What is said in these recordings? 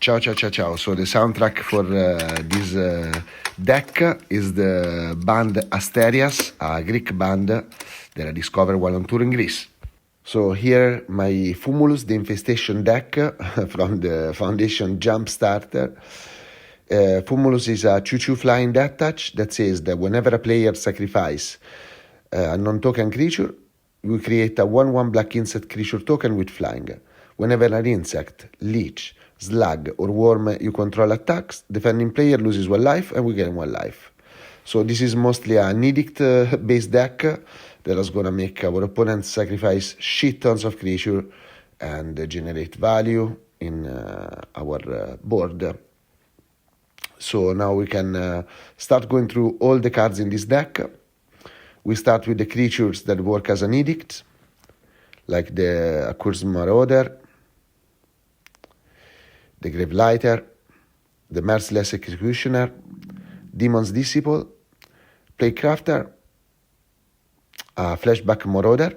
Ciao, ciao, ciao, ciao. So the soundtrack for this deck is the band Asterias, a Greek band that I discovered while on tour in Greece. So here my Fumulus, the Infestation deck from the Foundation Jumpstarter. Fumulus is a 2/2 flying death touch that says that whenever a player sacrifices a non-token creature, we create a 1/1 black insect creature token with flying. Whenever an insect, leech, slug, or worm you control attacks, defending player loses 1 life and we gain 1 life. So this is mostly an edict-based deck that is going to make our opponents sacrifice shit tons of creature and generate value in our board. So now we can start going through all the cards in this deck. We start with the creatures that work as an edict, like the Accursed Marauder, the Gravelighter, the Merciless Executioner, Demon's Disciple, Plaguecrafter, Flashback Marauder,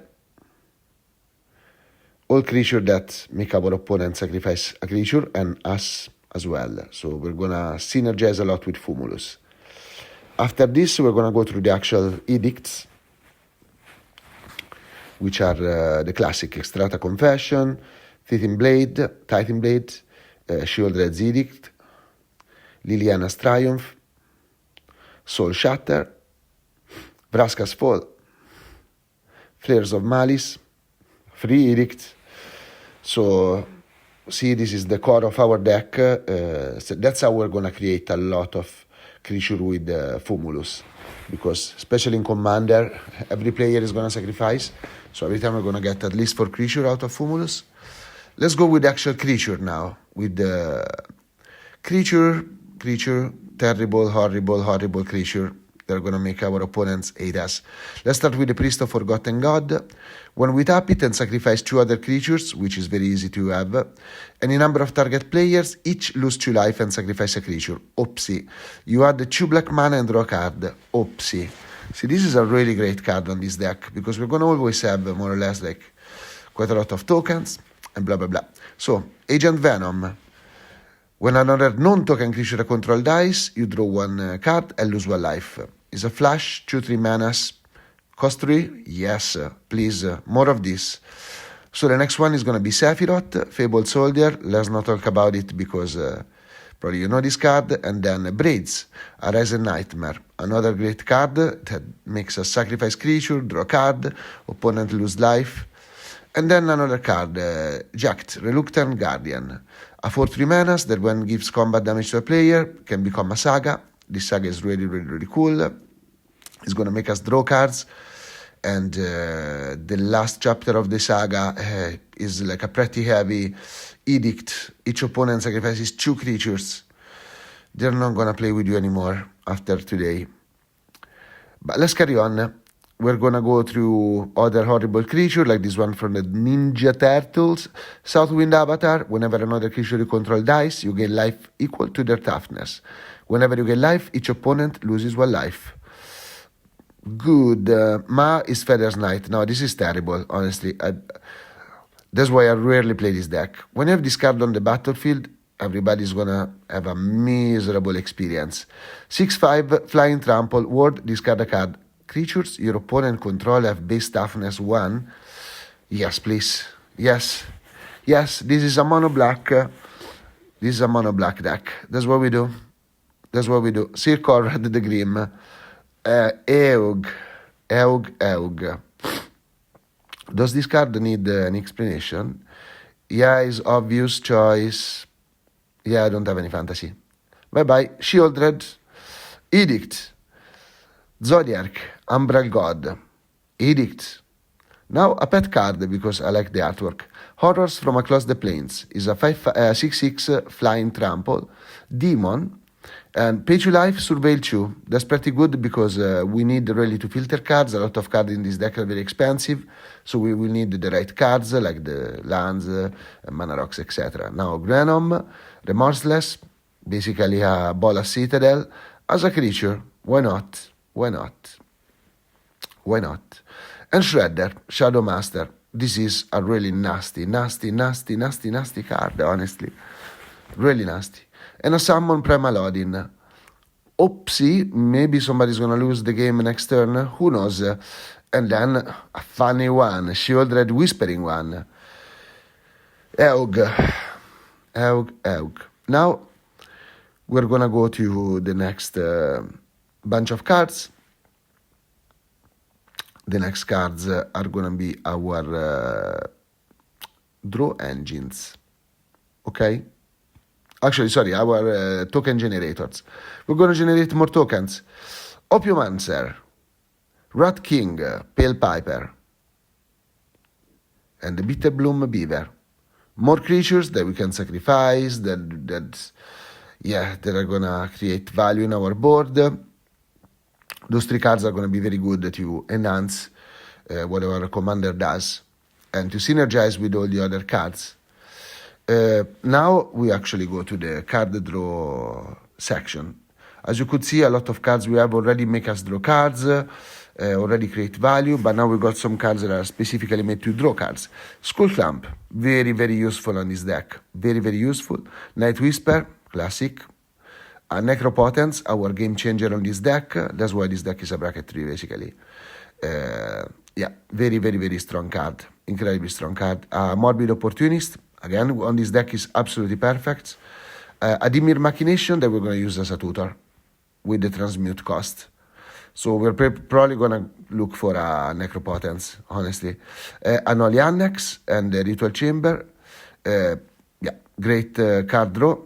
all creatures that make our opponent sacrifice a creature and us as well. So we're gonna synergize a lot with Fumulus. After this, we're gonna go through the actual edicts, which are the classic Extrata Confession, Titan Blade, Shieldred's Edict, Liliana's Triumph, Soul Shatter, Vraska's Fall, Flares of Malice, Free Edict. So, see, this is the core of our deck. So that's how we're going to create a lot of creature with Fumulus. Because, especially in Commander, every player is going to sacrifice. So every time we're going to get at least 4 creature out of Fumulus. Let's go with the actual creature now. With the creature, terrible, horrible creature. They're going to make our opponents hate us. Let's start with the Priest of Forgotten God. When we tap it and sacrifice 2 other creatures, which is very easy to have, any number of target players each lose 2 life and sacrifice a creature. Oopsie. You add the 2 black mana and draw a card. Oopsie. See, this is a really great card on this deck, because we're going to always have more or less like quite a lot of tokens and blah, blah, blah. So, Agent Venom. When another non-token creature control dies, you draw 1 card and lose 1 life. Is a flash, 2/3 manas, cost 3? Yes, please, more of this. So the next one is going to be Sephiroth, Fabled Soldier. Let's not talk about it because probably you know this card. And then Braids, Arisen Nightmare. Another great card that makes a sacrifice creature, draw a card, opponent lose life. And then another card, Jacked, Reluctant Guardian. A 4/3 manas that when gives combat damage to a player can become a saga. This saga is really, really, really cool. It's going to make us draw cards. And the last chapter of the saga is like a pretty heavy edict. Each opponent sacrifices 2 creatures. They're not going to play with you anymore after today. But let's carry on. We're going to go through other horrible creatures, like this one from the Ninja Turtles. Southwind Avatar. Whenever another creature you control dies, you gain life equal to their toughness. Whenever you gain life, each opponent loses 1 life. Good. Ma is Feather's Knight. No, this is terrible, honestly. That's why I rarely play this deck. When you have this card on the battlefield, everybody's going to have a miserable experience. 6/5, Flying Trample, Ward, discard a card. Creatures your opponent control have base toughness 1. Yes, please. Yes, this is a mono black. This is a mono black deck. That's what we do. Sir Conrad the Grim. Eug. Does this card need an explanation? Yeah, it's obvious choice. Yeah, I don't have any fantasy. Bye-bye. Shieldred. Edict. Zodiac, Umbral God, Edict. Now a pet card because I like the artwork. Horrors from Across the Plains is a 6/6 flying trample. Demon. And pay 2 life, Surveil 2. That's pretty good because we need really to filter cards. A lot of cards in this deck are very expensive. So we will need the right cards like the lands, mana rocks, etc. Now Venom, Remorseless, basically a Bolas Citadel. As a creature, why not? And Shredder, Shadow Master. This is a really nasty card, honestly. Really nasty. And a summon Premalodin. Oopsie, maybe somebody's gonna lose the game next turn. Who knows? And then a funny one, Shield Red Whispering one. Eug. Now we're gonna go to the next bunch of cards. The next cards are gonna be our draw engines. Okay? Actually, sorry, our token generators. We're gonna generate more tokens. Opiumancer, Rat King, Pale Piper, and the Bitterbloom Beaver. More creatures that we can sacrifice, that are gonna create value in our board. Those 3 cards are gonna be very good to enhance whatever our commander does and to synergize with all the other cards. Now we actually go to the card draw section. As you could see, a lot of cards we have already make us draw cards, already create value, but now we got some cards that are specifically made to draw cards. Skull Clamp, very, very useful on this deck. Very, very useful. Night Whisper, classic. Necropotence, our game changer on this deck. That's why this deck is a bracket 3, basically. Very, very, very strong card. Incredibly strong card. Morbid Opportunist, again, on this deck is absolutely perfect. A Dimir Machination that we're going to use as a tutor with the transmute cost. So we're probably going to look for a Necropotence, honestly. Annually Annex and the Ritual Chamber. Great card draw.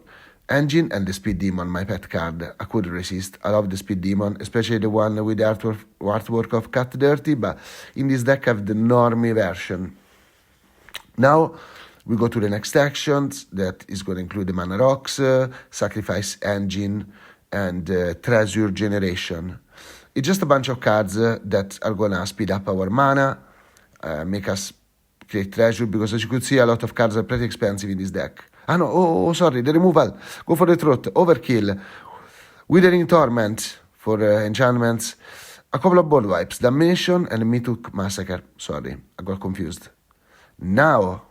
Engine and the Speed Demon, my pet card. I couldn't resist. I love the Speed Demon, especially the one with the artwork of Cut Dirty, but in this deck I have the normie version. Now we go to the next actions that is going to include the Mana Rocks, Sacrifice Engine, and Treasure Generation. It's just a bunch of cards that are going to speed up our mana, make us create treasure, because as you could see, a lot of cards are pretty expensive in this deck. Sorry, the removal. Go for the Throat, Overkill, Withering Torment for enchantments, a couple of board wipes, Damnation, and Mythic Massacre. Sorry, I got confused. Now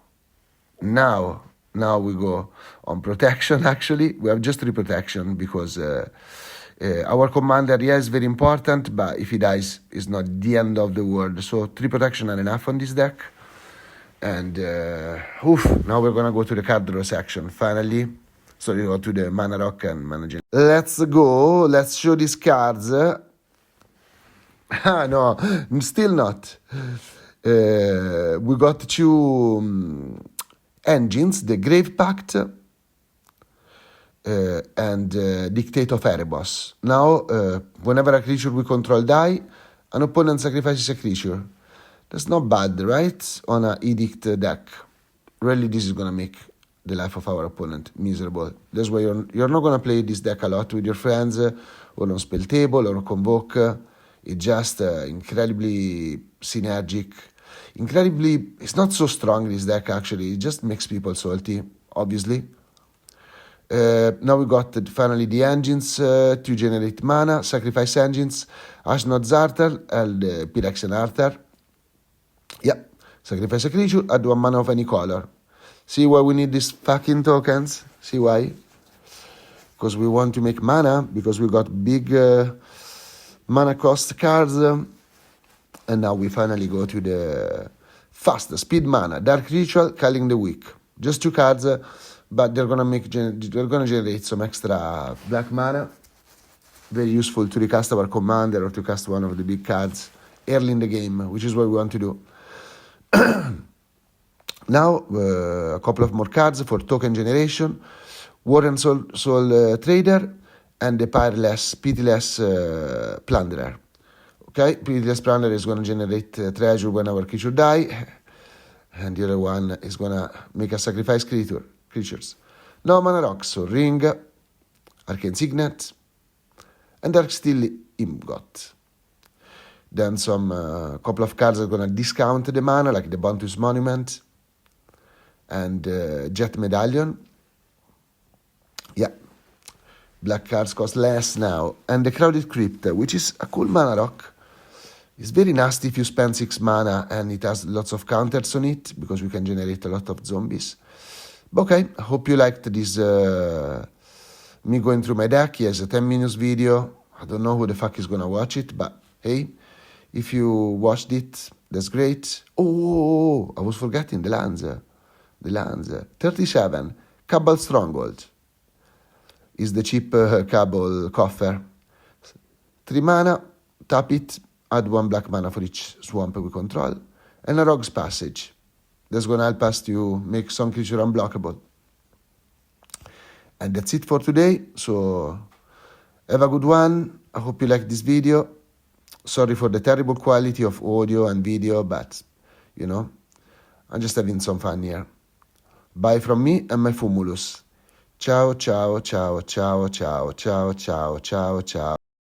we go on protection, actually. We have just 3 protection because our commander, is very important, but if he dies, it's not the end of the world. So 3 protection are enough on this deck. And now we're gonna go to the card draw section, finally. So we go to the Mana Rock and Mana Gen. Let's go, let's show these cards. No, still not. We got 2 engines, the Grave Pact and Dictate of Erebos. Now, whenever a creature we control die, an opponent sacrifices a creature. That's not bad, right? On a Edict deck. Really, this is gonna make the life of our opponent miserable. That's why you're not gonna play this deck a lot with your friends, or on Spell Table, or on Convoke. It's just incredibly synergic. It's not so strong, this deck, actually. It just makes people salty, obviously. Now we got finally the engines to generate mana. Sacrifice engines, Ashnod Zartar, and Pyrexian Arthur. Sacrifice a creature, add 1 mana of any color. See why we need these fucking tokens? See why? Because we want to make mana, because we got big mana cost cards. And now we finally go to the fast speed mana. Dark Ritual, Culling the Weak. Just 2 cards, but they're gonna generate some extra black mana. Very useful to recast our commander or to cast one of the big cards early in the game, which is what we want to do. Now, a couple of more cards for token generation. Warren Soul Trader and the Pitiless Plunderer. Okay, Pitiless Plunderer is going to generate treasure when our creature die, and the other one is going to make us sacrifice creatures. Now Mana Rocks, so Ring, Arcane Signet, and Darksteel Imgot. Then some couple of cards are going to discount the mana, like the Bontus Monument and Jet Medallion. Black cards cost less now. And the Crowded Crypt, which is a cool mana rock. It's very nasty if you spend 6 mana and it has lots of counters on it, because we can generate a lot of zombies. Okay, I hope you liked this, me going through my deck. Yes, a 10 minutes video. I don't know who the fuck is gonna watch it, but hey, if you watched it, that's great. Oh, I was forgetting the lands. The lands. 37, Cabal Stronghold. Is the cheap Cabal coffer. 3 mana, tap it, add 1 black mana for each swamp we control, and a Rogue's Passage. That's gonna help us to make some creature unblockable. And that's it for today, so have a good one. I hope you liked this video. Sorry for the terrible quality of audio and video, but, you know, I'm just having some fun here. Bye from me and my Fumulus. Ciao, ciao, ciao, ciao, ciao, ciao, ciao, ciao, ciao.